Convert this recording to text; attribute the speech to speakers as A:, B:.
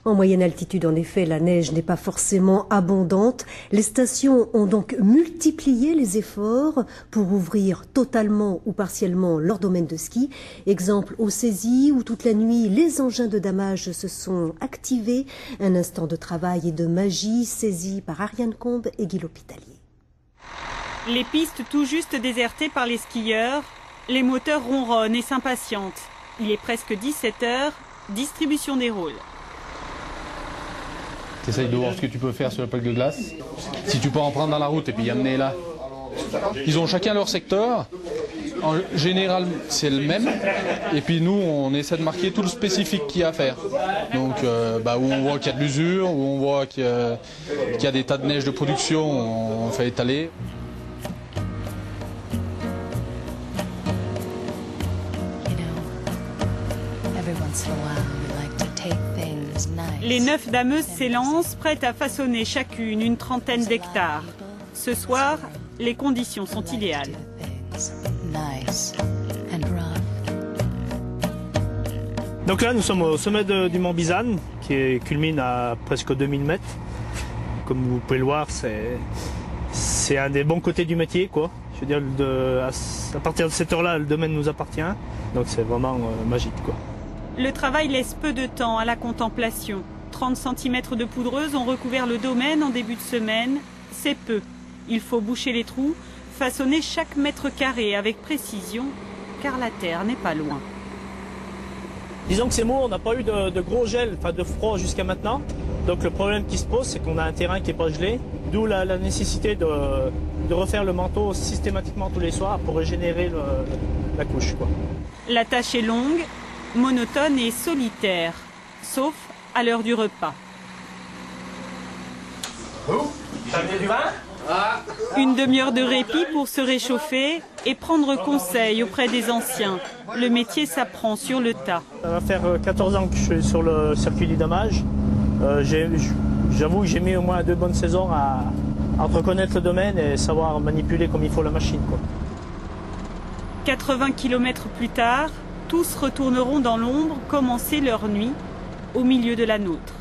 A: En moyenne altitude, en effet, la neige n'est pas forcément abondante. Les stations ont donc multiplié les efforts pour ouvrir totalement ou partiellement leur domaine de ski. Exemple au Cési, où toute la nuit, les engins de damage se sont activés. Un instant de travail et de magie saisi par Ariane Combe et Guy L'Hospitalier.
B: Les pistes tout juste désertées par les skieurs, les moteurs ronronnent et s'impatientent. Il est presque 17 h, distribution des rôles.
C: Tu essayes de voir ce que tu peux faire sur le plaque de glace. Si tu peux en prendre dans la route et puis y amener là. Ils ont chacun leur secteur. En général, c'est le même. Et puis nous, on essaie de marquer tout le spécifique qu'il y a à faire. Donc, où on voit qu'il y a de l'usure, où on voit qu'il y a des tas de neige de production, on fait étaler.
B: Les 9 dameuses s'élancent, prêtes à façonner chacune une trentaine d'hectares. Ce soir, les conditions sont idéales.
D: Donc là, nous sommes au sommet du mont Bizane, qui culmine à presque 2000 mètres. Comme vous pouvez le voir, c'est un des bons côtés du métier, quoi. Je veux dire, à partir de cette heure-là, le domaine nous appartient. Donc c'est vraiment magique, quoi.
B: Le travail laisse peu de temps à la contemplation. 30 cm de poudreuse ont recouvert le domaine en début de semaine. C'est peu. Il faut boucher les trous, façonner chaque mètre carré avec précision, car la terre n'est pas loin.
D: Disons que c'est mou, on n'a pas eu de gros gel, enfin de froid jusqu'à maintenant. Donc le problème qui se pose, c'est qu'on a un terrain qui n'est pas gelé, d'où la nécessité de refaire le manteau systématiquement tous les soirs pour régénérer la couche, quoi.
B: La tâche est longue, monotone et solitaire, sauf à l'heure du repas. Une demi-heure de répit pour se réchauffer et prendre conseil auprès des anciens. Le métier s'apprend sur le tas.
D: Ça va faire 14 ans que je suis sur le circuit du damage. J'avoue que j'ai mis au moins 2 bonnes saisons à reconnaître le domaine et savoir manipuler comme il faut la machine, quoi.
B: 80 km plus tard, tous retourneront dans l'ombre commencer leur nuit au milieu de la nôtre.